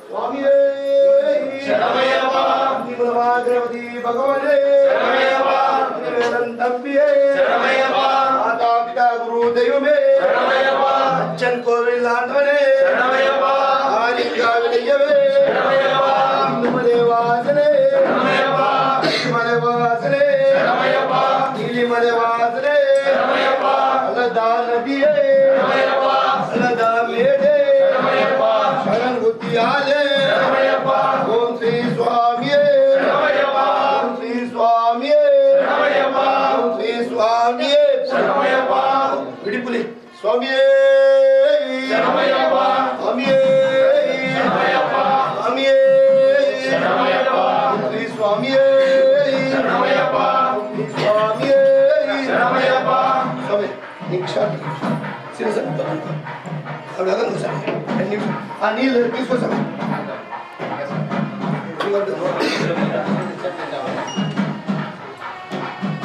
స్వామియే శరణమయ్యప్ప తిరుమలవాగ్రవతి భగవనే శరణమయ్యప్ప తంబియే శరణమయ్యప్ప మాతా పితా గురు దైవమే శరణమయ్యప్ప అచ్చన్ కోవిల్ ఆంధ్రనే శరణమయ్యప్ప ఆలింగా విలయవే శరణమయ్యప్ప ఇందుమదేవాసనే శరణమయ్యప్ప మదేవాసనే శరణమయ్యప్ప నీలిమదేవాసనే శరణమయ్యప్ప అలదా నదియే శరణమయ్యప్ప అలదా మేడే శరణమయ్యప్ప శరణగుత్యాలే శరణమయ్యప్ప ఓం శ్రీ స్వామియే శరణమయ్యప్ప ఓం శ్రీ స్వామియే శరణమయ్యప్ప ఓం శ్రీ స్వామియే శరణమయ్యప్ప విడిపులి స్వామియే శరణమయ్యప్ప స్వామియే శరణమయ్యప్ప స్వామియే శరణమయ్యప్ప శ్రీ స్వామియే శరణమయ్యప్ప శ్రీ స్వామియే శరణమయ్యప్ప స్వామి నిక్షాట్ శిరస అలా సార్ ఆ నీళ్ళు తీసుకో సార్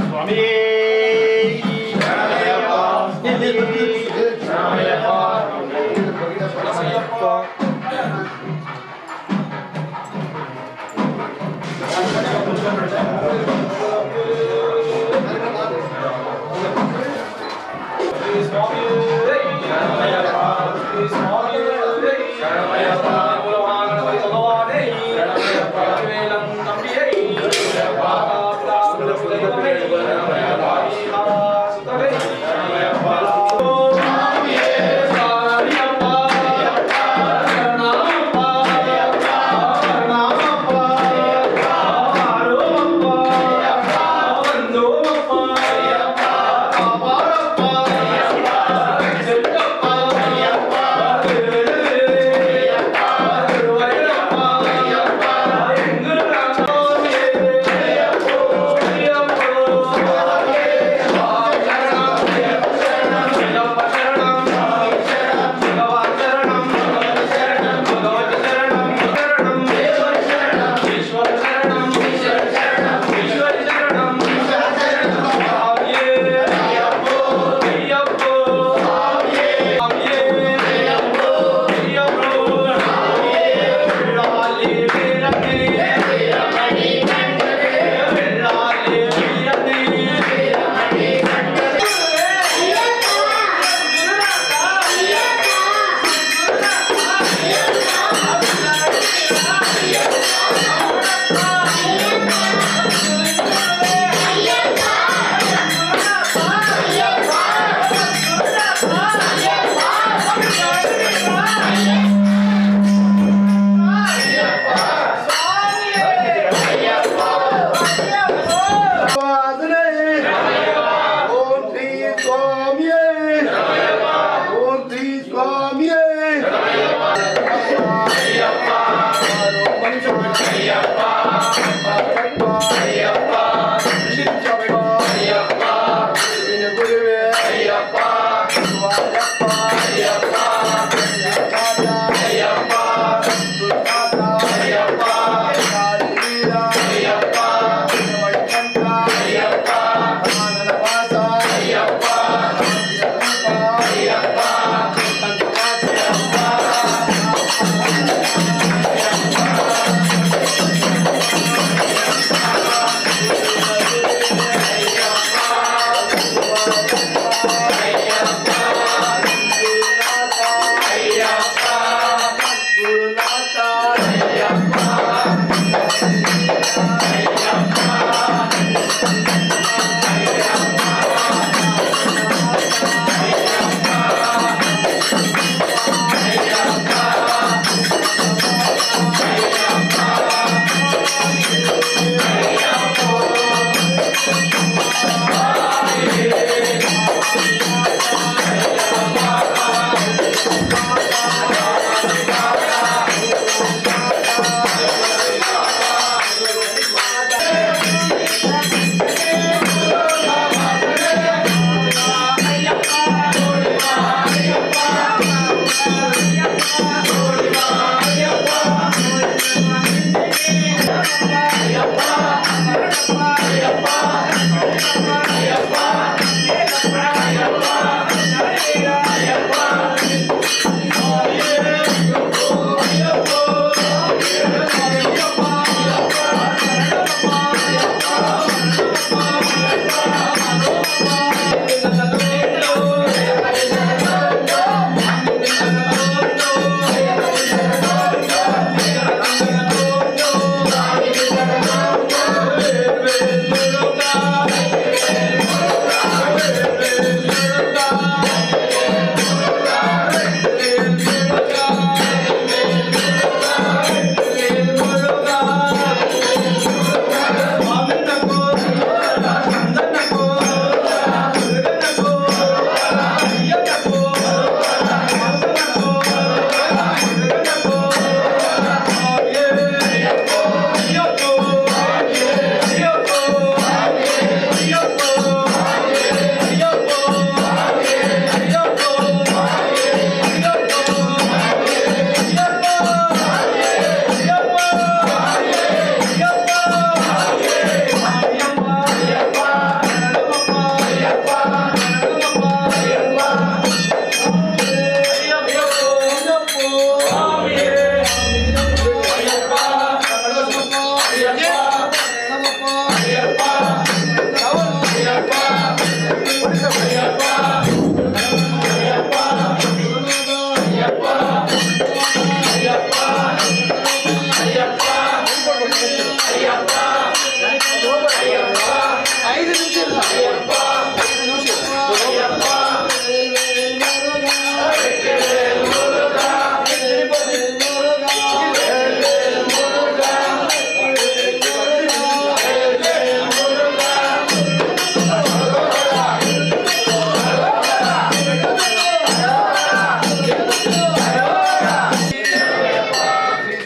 స్వామి శరణమయ్యప్ప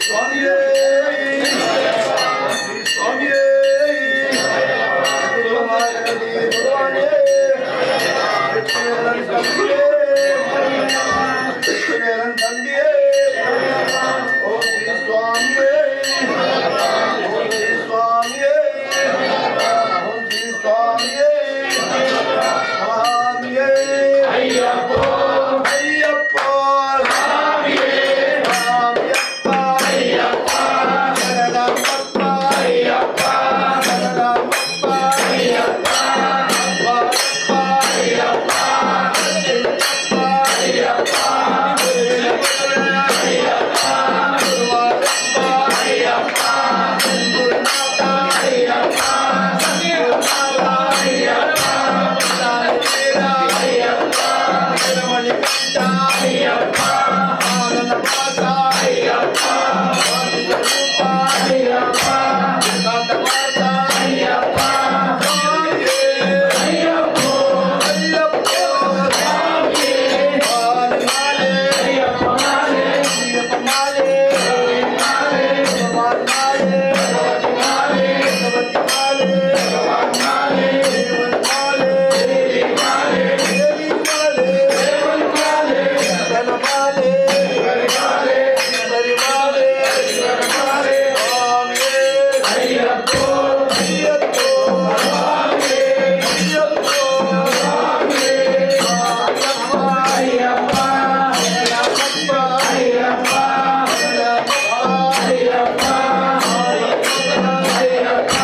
ಸ್ವಾಮಿಯೇ ಸ್ವಾಮಿಯೇ ಭಗವಾನೇ ತಂದೆಯೇ ಓಂ ಶ್ರೀ ಸ್ವಾಮಿಯೇ ಓಂ ಶ್ರೀ ಸ್ವಾಮಿಯೇ ಓಂ ಶ್ರೀ ಸ್ವಾಮಿಯೇ ಸ್ವಾಮಿಯೇ ಅಯ್ಯಪ್ಪ ಅಯ್ಯಪ್ಪ ಸ್ವಾಮಿಯೇ ಸ್ವಾಮಿಯಪ್ಪ ಅಯ್ಯಪ್ಪ ಶರಣಮಪ್ಪ ಅಯ್ಯಪ್ಪ ಶರಣಮಪ್ಪ ಅಯ್ಯಪ್ಪ ಅಪ್ಪಪ್ಪ ಅಯ್ಯಪ್ಪ ಅಯ್ಯಪ್ಪ ಅಯ್ಯಪ್ಪ ಅಯ್ಯಪ್ಪ ಗುರುವಾರಪ್ಪ ಅಯ್ಯಪ್ಪ ಗುರುನಾಥ ಅಯ್ಯಪ್ಪ ಗುರುನಾಥ ಅಯ್ಯಪ್ಪ ದಾನವೀರ ಅಯ್ಯಪ್ಪ ಮಣಿಕಂಠ ಅಯ್ಯಪ್ಪ ಆನಂದವಾಸ ಅಯ್ಯಪ್ಪ ಸ್ವಾಮಿಸ್ವರೂಪ ಅಯ್ಯಪ್ಪ ಏಕಾಂತವಾಸ ಅಯ್ಯಪ್ಪ ಸ್ವಾಮಿಯೇ ಅಯ್ಯಪ್ಪ ಅಯ್ಯಪ್ಪ ಸ್ವಾಮಿಯೇ ಮಾಲೆ ಅಯ್ಯಪ್ಪ ಮಾಲೆ ಅಯ್ಯಪ್ಪ ಮಾಲೆ ಮಾಲೆ ಭಗವಾನ್ ಮಾಲೆ ಮಾಲೆ ಭಗವತಿ ಮಾಲೆ ಭಗವಾನ್ ಮಾಲೆ ದೇವನ್ ಮಾಲೆ ಮಾಲೆ ದೇವಿ ಮಾಲೆ ದೇವನ್ ಮಾಲೆ ಧನ ಮಾಲೆ ಮಾಲೆ ಹರಿ ಮಾಲೆ ಮಾಲೆ ಸ್ವಾಮಿಯೇ ಅಯ್ಯಪ್ಪ ಅಯ್ಯಪ್ಪ ಸ್ವಾಮಿಯೇ ಅಯ್ಯಪ್ಪ ಸ್ವಾಮಿಯೇ ಅಯ್ಯಪ್ಪ ಅಯ್ಯಪ್ಪ ಶರಣಮಪ್ಪ ಅಯ್ಯಪ್ಪ ಶರಣಮಪ್ಪ ಅಯ್ಯಪ್ಪ ಅಯ್ಯಪ್ಪ ಅಯ್ಯಪ್ಪ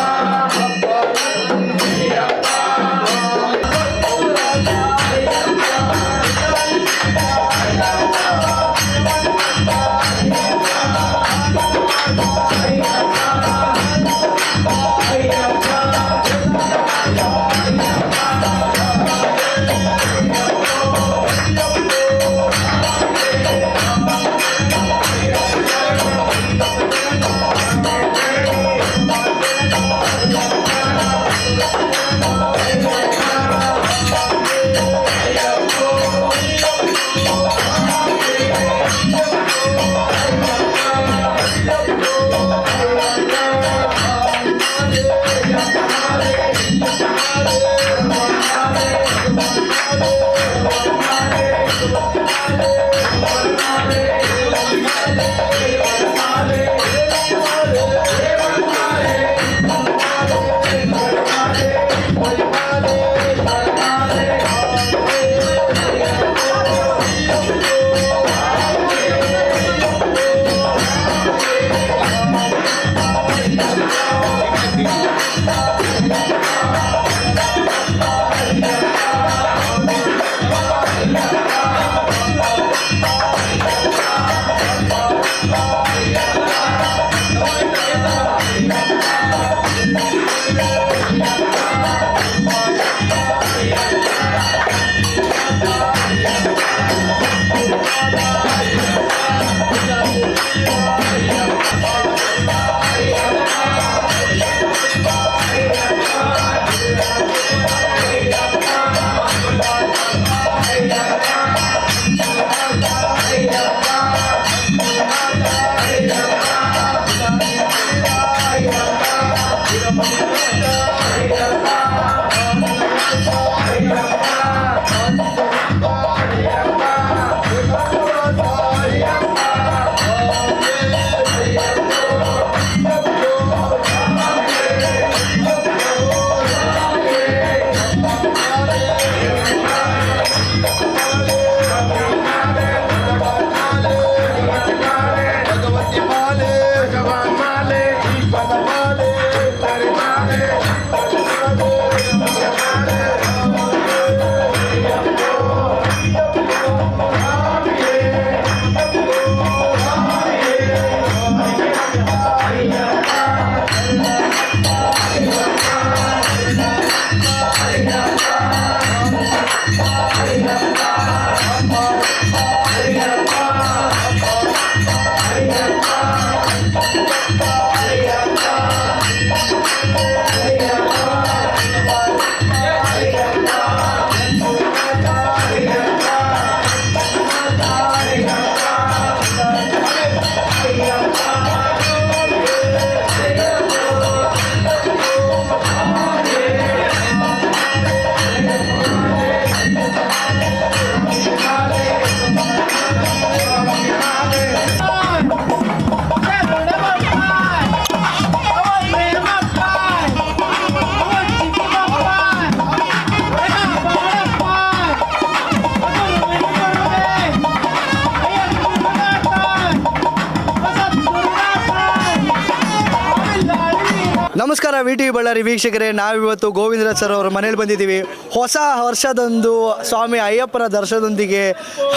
ನಮಸ್ಕಾರ ವಿ ಬಳ್ಳಾರಿ ವೀಕ್ಷಕರೇ, ನಾವಿವತ್ತು ಗೋವಿಂದರಾಜ್ ಸರ್ ಅವರ ಮನೇಲಿ ಬಂದಿದ್ದೀವಿ. ಹೊಸ ವರ್ಷದಂದು ಸ್ವಾಮಿ ಅಯ್ಯಪ್ಪನ ದರ್ಶನದೊಂದಿಗೆ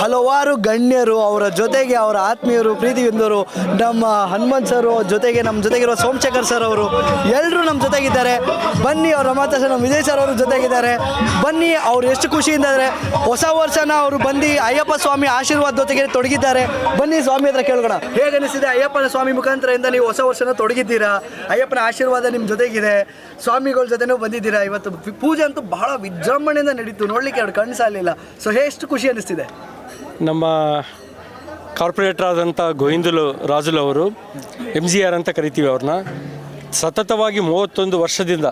ಹಲವಾರು ಗಣ್ಯರು, ಅವರ ಜೊತೆಗೆ ಅವರ ಆತ್ಮೀಯರು, ಪ್ರೀತಿವಿಂದರು, ನಮ್ಮ ಹನುಮಂತ್ ಸರ್ ಜೊತೆಗೆ ನಮ್ಮ ಜೊತೆಗಿರುವ ಸೋಮಶೇಖರ್ ಸರ್ ಅವರು ಎಲ್ಲರೂ ನಮ್ಮ ಜೊತೆಗಿದ್ದಾರೆ. ಬನ್ನಿ, ಅವರ ಮಾತಾಡ್ಸ ನಮ್ಮ ವಿಜಯ್ ಸರ್ ಅವರು ಜೊತೆಗಿದ್ದಾರೆ. ಬನ್ನಿ, ಅವ್ರು ಎಷ್ಟು ಖುಷಿಯಿಂದ ಅಂದರೆ ಹೊಸ ವರ್ಷನ ಅವರು ಬಂದು ಅಯ್ಯಪ್ಪ ಸ್ವಾಮಿ ಆಶೀರ್ವಾದ ಜೊತೆಗೆ ತೊಡಗಿದ್ದಾರೆ. ಬನ್ನಿ ಸ್ವಾಮಿ ಹತ್ರ ಕೇಳ್ಕೋಣ, ಹೇಗೆ ಅನಿಸಿದೆ ಅಯ್ಯಪ್ಪನ ಸ್ವಾಮಿ ಮುಖಾಂತರದಿಂದ ನೀವು ಹೊಸ ವರ್ಷನ ತೊಡಗಿದ್ದೀರಾ? ಅಯ್ಯಪ್ಪನ ಆಶೀರ್ವಾದ ನಿಮ್ಮ ಜೊತೆಗಿದೆ, ಸ್ವಾಮಿಗಳ ಜೊತೆನೂ ಬಂದಿದ್ದೀರಾ. ಇವತ್ತು ಪೂಜೆ ಅಂತೂ ಬಹಳ ವಿಜೃಂಭಣೆಯಿಂದ ನಡೀತು, ನೋಡ್ಲಿಕ್ಕೆ ಎರಡು ಕಣ್ಣು ಸಾಲಿಲ್ಲ. ಸೊ ಎಷ್ಟು ಖುಷಿ ಅನಿಸ್ತಿದೆ? ನಮ್ಮ ಕಾರ್ಪೊರೇಟರ್ ಆದಂಥ ಗೋವಿಂದಲು ರಾಜುಲು ಅವರು MGR ಅಂತ ಕರಿತೀವಿ ಅವ್ರನ್ನ, ಸತತವಾಗಿ 31 ವರ್ಷದಿಂದ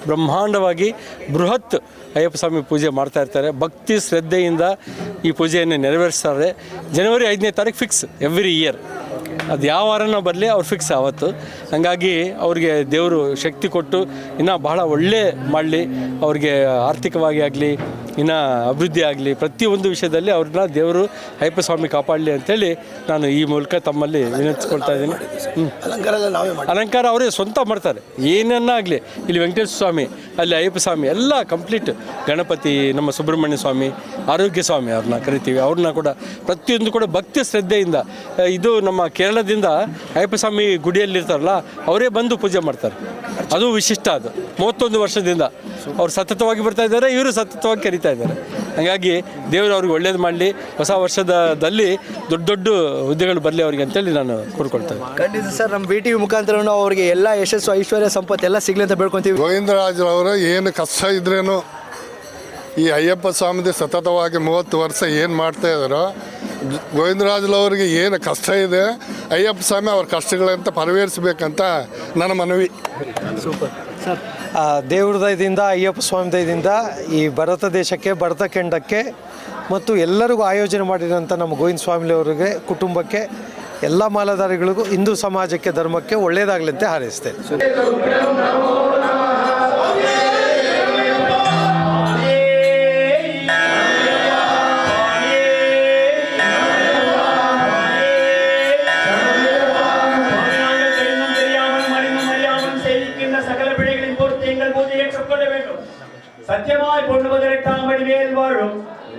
ಬ್ರಹ್ಮಾಂಡವಾಗಿ ಬೃಹತ್ ಅಯ್ಯಪ್ಪ ಸ್ವಾಮಿ ಪೂಜೆ ಮಾಡ್ತಾ ಇರ್ತಾರೆ. ಭಕ್ತಿ ಶ್ರದ್ಧೆಯಿಂದ ಈ ಪೂಜೆಯನ್ನು ನೆರವೇರಿಸ್ತಾರೆ. ಜನವರಿ 5ನೇ ತಾರೀಕು ಫಿಕ್ಸ್ ಎವ್ರಿ ಇಯರ್. ಅದು ಯಾವ ವಾರನ ಬರಲಿ ಅವ್ರು ಫಿಕ್ಸ್ ಆವತ್ತು. ಹಾಗಾಗಿ ಅವ್ರಿಗೆ ದೇವರು ಶಕ್ತಿ ಕೊಟ್ಟು ಇನ್ನೂ ಬಹಳ ಒಳ್ಳೆ ಮಾಡಲಿ, ಅವ್ರಿಗೆ ಆರ್ಥಿಕವಾಗಿ ಆಗಲಿ, ಇನ್ನು ಅಭಿವೃದ್ಧಿ ಆಗಲಿ, ಪ್ರತಿಯೊಂದು ವಿಷಯದಲ್ಲಿ ಅವ್ರನ್ನ ದೇವರು ಅಯ್ಯಪ್ಪ ಸ್ವಾಮಿ ಕಾಪಾಡಲಿ ಅಂಥೇಳಿ ನಾನು ಈ ಮೂಲಕ ತಮ್ಮಲ್ಲಿ ವಿನಂತಿಸ್ಕೊಳ್ತಾ ಇದ್ದೀನಿ. ಅಲಂಕಾರ ಅವರೇ ಸ್ವಂತ ಮಾಡ್ತಾರೆ, ಏನನ್ನಾಗಲಿ. ಇಲ್ಲಿ ವೆಂಕಟೇಶ್ವರ ಸ್ವಾಮಿ, ಅಲ್ಲಿ ಅಯ್ಯಪ್ಪ ಸ್ವಾಮಿ ಎಲ್ಲ ಕಂಪ್ಲೀಟ್. ಗಣಪತಿ, ನಮ್ಮ ಸುಬ್ರಹ್ಮಣ್ಯ ಸ್ವಾಮಿ, ಆರೋಗ್ಯ ಸ್ವಾಮಿ ಅವ್ರನ್ನ ಕರಿತೀವಿ, ಅವ್ರನ್ನ ಕೂಡ ಪ್ರತಿಯೊಂದು ಕೂಡ ಭಕ್ತಿ ಶ್ರದ್ಧೆಯಿಂದ. ಇದು ನಮ್ಮ ಕೇರಳದಿಂದ ಅಯ್ಯಪ್ಪ ಸ್ವಾಮಿ ಗುಡಿಯಲ್ಲಿರ್ತಾರಲ್ಲ, ಅವರೇ ಬಂದು ಪೂಜೆ ಮಾಡ್ತಾರೆ. ಅದು ವಿಶಿಷ್ಟ. ಅದು 31 ವರ್ಷದಿಂದ ಅವ್ರು ಸತತವಾಗಿ ಬರ್ತಾ ಇದ್ದಾರೆ, ಇವರು ಸತತವಾಗಿ ಕರೀತಾ ಇದ್ದಾರೆ. ಹಾಗಾಗಿ ದೇವರು ಅವ್ರಿಗೆ ಒಳ್ಳೇದು ಮಾಡಲಿ, ಹೊಸ ವರ್ಷದಲ್ಲಿ ದೊಡ್ಡ ದೊಡ್ಡ ಹುದ್ದೆಗಳು ಬರಲಿ ಅವ್ರಿಗೆ ಅಂತೇಳಿ ನಾನು ಕೋರ್ಕೊಳ್ತೇನೆ. ಖಂಡಿತ ಸರ್, ನಮ್ಮ VTV ಮುಖಾಂತರ ಅವ್ರಿಗೆ ಎಲ್ಲ ಯಶಸ್ಸು, ಐಶ್ವರ್ಯ, ಸಂಪತ್ತು ಎಲ್ಲ ಸಿಗಲಿ ಅಂತ ಬೇಡ್ಕೊತೀವಿ. ಗೋವಿಂದರಾಜರವರು ಏನು ಕಷ್ಟ ಇದ್ರೇನು ಈ ಅಯ್ಯಪ್ಪ ಸ್ವಾಮಿದು ಸತತವಾಗಿ 30 ವರ್ಷ ಏನು ಮಾಡ್ತಾ ಇದ್ದಾರೋ, ಗೋವಿಂದರಾಜರವ್ರಿಗೆ ಏನು ಕಷ್ಟ ಇದೆ, ಅಯ್ಯಪ್ಪ ಸ್ವಾಮಿ ಅವ್ರ ಕಷ್ಟಗಳಂತ ಪರಿಹರಿಸಬೇಕಂತ ನನ್ನ ಮನವಿ. Super sir. ದೇವ್ರ ದಯದಿಂದ, ಅಯ್ಯಪ್ಪ ಸ್ವಾಮಿ ದಯದಿಂದ ಈ ಭಾರತ ದೇಶಕ್ಕೆ, ಭರತ ಖಂಡಕ್ಕೆ ಮತ್ತು ಎಲ್ಲರಿಗೂ ಆಯೋಜನೆ ಮಾಡಿರೋಂಥ ನಮ್ಮ ಗೋವಿಂದ ಸ್ವಾಮಿಯವರಿಗೆ, ಕುಟುಂಬಕ್ಕೆ, ಎಲ್ಲ ಮಾಲಾಧಾರಿಗಳಿಗೂ, ಹಿಂದೂ ಸಮಾಜಕ್ಕೆ, ಧರ್ಮಕ್ಕೆ ಒಳ್ಳೆಯದಾಗಲಿ ಅಂತ ಹಾರೈಸ್ತೇನೆ. சத்தியமாய் பொண்ணு பதினெட்டாம் அடிவேல் வாழும்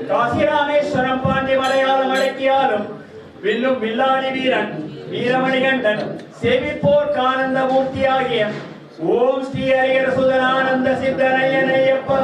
காசிராமேஸ்வரம் பாண்டி மலையாளம் அடக்கியாலும் வில்லும் வில்லாளி வீரன் வீரமணிகண்டன் செவிப்போர் கானந்த மூர்த்தியாகிய ஓம் ஸ்ரீ ஹரிஹர சுதனானந்த சித்தரையனையப்பா.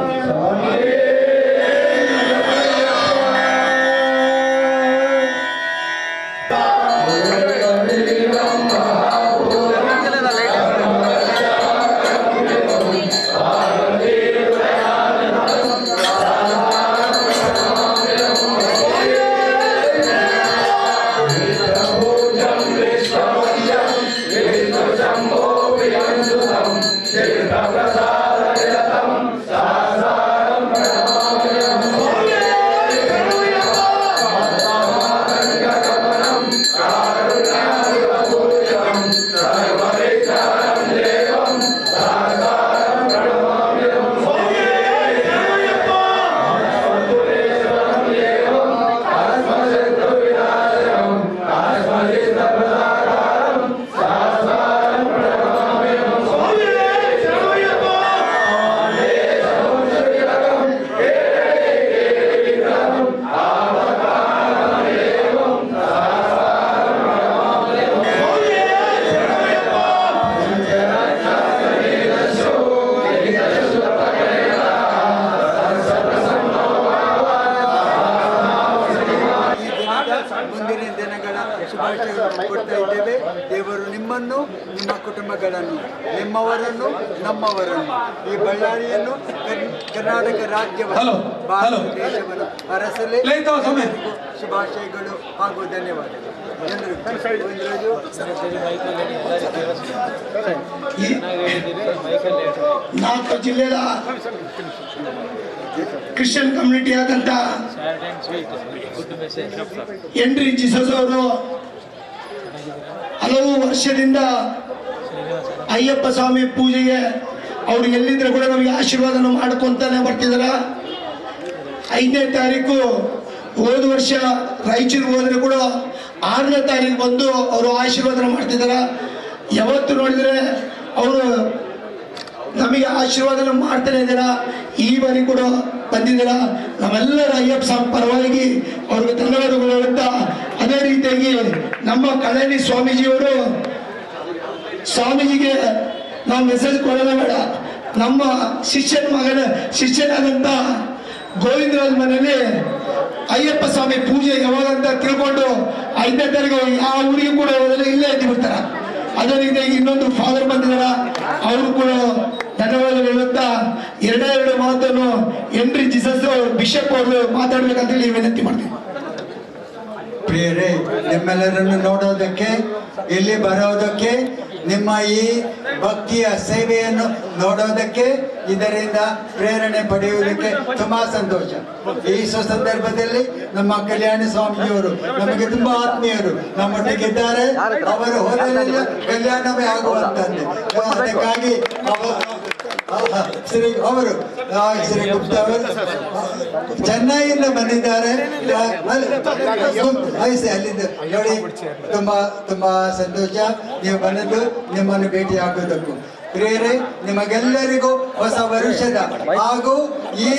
ಮುಂದಿನ ದಿನಗಳ ಶುಭಾಶಯಗಳನ್ನು ಕೊಡ್ತಾ ಇದ್ದೇವೆ. ದೇವರು ನಿಮ್ಮನ್ನು, ನಿಮ್ಮ ಕುಟುಂಬಗಳನ್ನು, ನಿಮ್ಮವರನ್ನು, ನಮ್ಮವರನ್ನು, ಈ ಬಳ್ಳಾರಿಯನ್ನು, ಕರ್ನಾಟಕ ರಾಜ್ಯವನ್ನು, ಭಾರತ ದೇಶವನ್ನು ಅರಸಲಿ. ಶುಭಾಶಯಗಳು ಹಾಗೂ ಧನ್ಯವಾದಗಳು. ನಾಲ್ಕು ಜಿಲ್ಲೆಯ ಕ್ರಿಶ್ಚಿಯನ್ ಕಮ್ಯುನಿಟಿ ಆದಂತ ಹೆನ್ರಿ ಜೀಸಸ್ ಅವರು ಹಲವು ವರ್ಷದಿಂದ ಅಯ್ಯಪ್ಪ ಸ್ವಾಮಿ ಪೂಜೆಗೆ ಅವ್ರು ಎಲ್ಲಿದ್ರೆ ಕೂಡ ನಮಗೆ ಆಶೀರ್ವಾದನ ಮಾಡ್ಕೊಂತಾನೆ ಬರ್ತಿದಾರ. 5ನೇ ತಾರೀಕು ಹೋದ ವರ್ಷ ರಾಯಚೂರಿಗೆ ಹೋದ್ರೆ ಕೂಡ 6ನೇ ತಾರೀಕು ಬಂದು ಅವರು ಆಶೀರ್ವಾದನ ಮಾಡ್ತಿದ್ದಾರೆ. ಯಾವತ್ತು ನೋಡಿದರೆ ಅವರು ನಮಗೆ ಆಶೀರ್ವಾದನ ಮಾಡ್ತಾನೆ ಇದ್ದೀರಾ. ಈ ಬಾರಿ ಕೂಡ ಬಂದಿದ್ದೀರಾ. ನಾವೆಲ್ಲರ ಅಯ್ಯಪ್ಪ ಸ್ವಾಮಿ ಪರವಾಗಿ ಅವ್ರಿಗೆ ಧನ್ಯವಾದಗಳು ಹೇಳುತ್ತಾ, ಅದೇ ರೀತಿಯಾಗಿ ನಮ್ಮ ಕಳನಿ ಸ್ವಾಮೀಜಿಯವರು, ಸ್ವಾಮೀಜಿಗೆ ನಾವು ಮೆಸೇಜ್ ಕೊಡೋಣ ಬೇಡ, ನಮ್ಮ ಶಿಷ್ಯನಾದಂಥ ಗೋವಿಂದರಾಜ್ ಮನೆಯಲ್ಲಿ ಅಯ್ಯಪ್ಪ ಸ್ವಾಮಿ ಪೂಜೆ ಯಾವಾಗ ಅಂತ ತಿಳ್ಕೊಂಡು 5ನೇ ತಾರೀಕು ಯಾವ ಊರಿಗೆ ಕೂಡ ಹೋದರೆ ಇಲ್ಲೇ ಎದ್ದು ಬಿಡ್ತಾರ. ಅದೇ ರೀತಿಯಾಗಿ ಇನ್ನೊಂದು ಫಾದರ್ ಬಂದಿದಾರ, ಅವರು ಕೂಡ ಧನ್ಯವಾದಗಳು ಹೇಳುತ್ತಾ 2 ಮಾತನ್ನು ಹೆನ್ರಿ ಜೀಸಸ್ ಬಿಷಪ್ ಅವರು ಮಾತಾಡ್ಬೇಕಂತೇಳಿ ವಿನಂತಿ ಮಾಡ್ತೀನಿ. ಪ್ರಿಯರೇ, ನಿಮ್ಮೆಲ್ಲರನ್ನು ನೋಡೋದಕ್ಕೆ, ಇಲ್ಲಿ ಬರೋದಕ್ಕೆ, ನಿಮ್ಮ ಈ ಭಕ್ತಿಯ ಸೇವೆಯನ್ನು ನೋಡೋದಕ್ಕೆ, ಇದರಿಂದ ಪ್ರೇರಣೆ ಪಡೆಯುವುದಕ್ಕೆ ತುಂಬಾ ಸಂತೋಷ. ಈ ಸುಸಂದರ್ಭದಲ್ಲಿ ನಮ್ಮ ಕಲ್ಯಾಣ ಸ್ವಾಮೀಜಿಯವರು ನಮಗೆ ತುಂಬಾ ಆತ್ಮೀಯರು, ನಮ್ಮೊಟ್ಟಿಗಿದ್ದಾರೆ. ಅವರು ಹೋದರೆಲ್ಲ ಕಲ್ಯಾಣವೇ ಆಗುವಂತಂತೆ. ಅದಕ್ಕಾಗಿ ಶ್ರೀ ಗುಪ್ತಾ ಅವರು ಚೆನ್ನೈಯಿಂದ ಬಂದಿದ್ದಾರೆ. ಅಲ್ಲಿಂದ ನೋಡಿ, ತುಂಬಾ ಸಂತೋಷ ನೀವು ಬಂದದ್ದು, ನಿಮ್ಮನ್ನು ಭೇಟಿ ಆಗೋದಕ್ಕೂ. ಪ್ರಿಯರೇ, ನಿಮಗೆಲ್ಲರಿಗೂ ಹೊಸ ವರ್ಷದ ಹಾಗೂ ಈ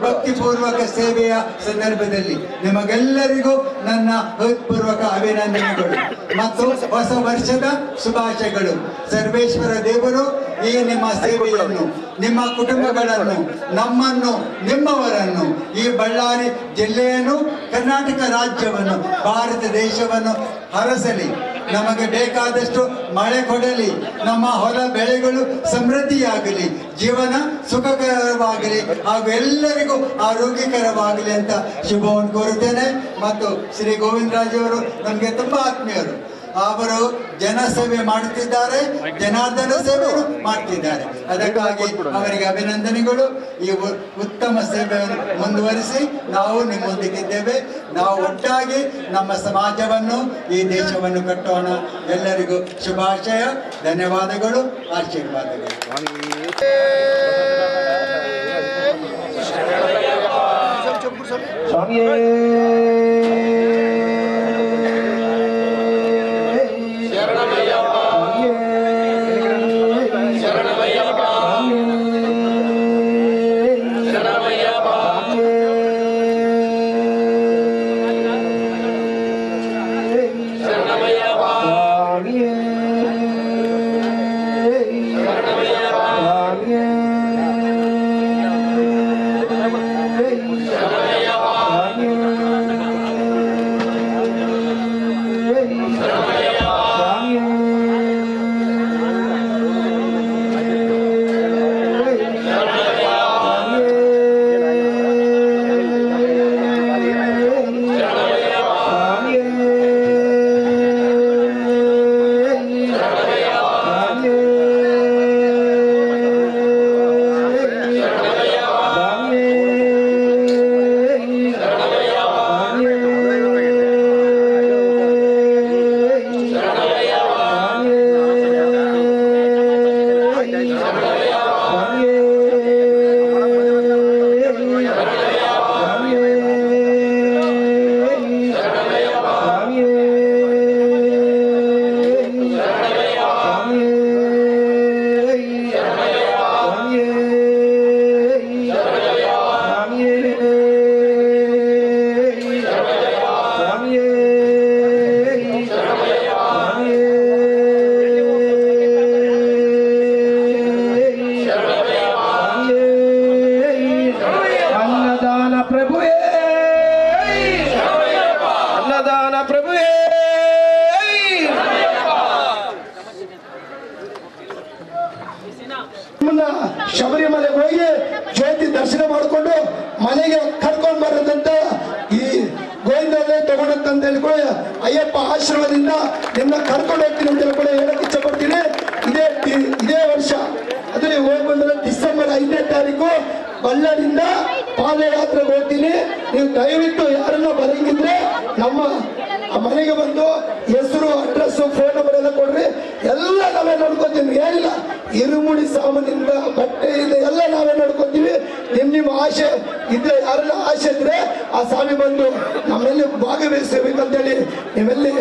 ಭಕ್ತಿಪೂರ್ವಕ ಸೇವೆಯ ಸಂದರ್ಭದಲ್ಲಿ ನಿಮಗೆಲ್ಲರಿಗೂ ನನ್ನ ಹೃತ್ಪೂರ್ವಕ ಅಭಿನಂದನೆಗಳು ಮತ್ತು ಹೊಸ ವರ್ಷದ ಶುಭಾಶಯಗಳು. ಸರ್ವೇಶ್ವರ ದೇವರು ಈ ನಿಮ್ಮ ಸೇವೆಯನ್ನು, ನಿಮ್ಮ ಕುಟುಂಬಗಳನ್ನು, ನಮ್ಮನ್ನು, ನಿಮ್ಮವರನ್ನು, ಈ ಬಳ್ಳಾರಿ ಜಿಲ್ಲೆಯನ್ನು, ಕರ್ನಾಟಕ ರಾಜ್ಯವನ್ನು, ಭಾರತ ದೇಶವನ್ನು ಹರಸಲಿ. ನಮಗೆ ಬೇಕಾದಷ್ಟು ಮಳೆ ಕೊಡಲಿ, ನಮ್ಮ ಹೊಲ ಬೆಳೆಗಳು ಸಮೃದ್ಧಿಯಾಗಲಿ, ಜೀವನ ಸುಖಕರವಾಗಲಿ ಹಾಗೂ ಎಲ್ಲರಿಗೂ ಆರೋಗ್ಯಕರವಾಗಲಿ ಅಂತ ಶುಭವನ್ನು ಕೋರುತ್ತೇನೆ. ಮತ್ತು ಶ್ರೀ ಗೋವಿಂದರಾಜವರು ನಮಗೆ ತುಂಬಾ ಆತ್ಮೀಯರು. ಅವರು ಜನಸೇವೆ ಮಾಡುತ್ತಿದ್ದಾರೆ, ಜನಾರ್ದನ ಸೇವೆಯನ್ನು ಮಾಡ್ತಿದ್ದಾರೆ. ಅದಕ್ಕಾಗಿ ಅವರಿಗೆ ಅಭಿನಂದನೆಗಳು. ಈ ಉತ್ತಮ ಸೇವೆಯನ್ನು ಮುಂದುವರಿಸಿ ನಾವು ನಿಮ್ಮೊಂದಿಗಿದ್ದೇವೆ. ನಾವು ಒಟ್ಟಾಗಿ ನಮ್ಮ ಸಮಾಜವನ್ನು, ಈ ದೇಶವನ್ನು ಕಟ್ಟೋಣ. ಎಲ್ಲರಿಗೂ ಶುಭಾಶಯ, ಧನ್ಯವಾದಗಳು, ಆಶೀರ್ವಾದಗಳು. ಶಬರಿಮಲೆಗೆ ಹೋಗಿ ಜ್ಯೋತಿ ದರ್ಶನ ಮಾಡಿಕೊಂಡು ಮನೆಗೆ ಕರ್ಕೊಂಡು ಬರೋದಂತ ಈ ಗೋವಿಂದಲ್ಲೇ ತಗೊಂಡಂತ ಹೇಳ್ಕೊಳ್ಳಿ. ಅಯ್ಯಪ್ಪ ಆಶೀರ್ವಾದದಿಂದ ನಿನ್ನ ಕರ್ಕೊಂಡು ಹೋಗ್ತೀನಿ ಅಂತ ಹೇಳ್ಕೊಳ್ಳಿ ಹೇಳಕ್ ಇಚ್ಛೆ ಪಡ್ತೀನಿ. ಇದೇ ವರ್ಷ ಅದ್ರಲ್ಲಿ ಹೋಗಿ ಬಂದ್ರೆ ಡಿಸೆಂಬರ್ 5ನೇ ತಾರೀಕು ಬಳ್ಳಾರಿಯಿಂದ ಪಾದಯಾತ್ರೆಗೆ ಹೋಗ್ತೀನಿ. ನೀವು ದಯವಿಟ್ಟು ಯಾರನ್ನ ಬರಂಗಿದ್ರೆ ನಮ್ಮ ಮನೆಗೆ ಬಂದು ಹೆಸರು, ಅಡ್ರೆಸ್, ಫೋನ್ ನಂಬರ್ ಎಲ್ಲ ಕೊಡ್ರಿ. ಎಲ್ಲ ನಾವೇ ನೋಡ್ಕೊತೀವಿ, ಏನಿಲ್ಲ ಇರುಮುಡಿ ಸಾಮಾನಿಂದ ಬಟ್ಟೆಯಿಂದ ಎಲ್ಲ ನಾವೇ ನೋಡ್ಕೊತೀವಿ. ನಿಮ್ಮ ಆಸೆ ಇದ್ರೆ, ಯಾರೆಲ್ಲ ಆಸೆ ಇದ್ರೆ ಆ ಸ್ವಾಮಿ ಬಂದು ನಮ್ಮೆಲ್ಲಿ ಭಾಗವಹಿಸಬೇಕಂತೇಳಿ ನೀವೆಲ್ಲಿ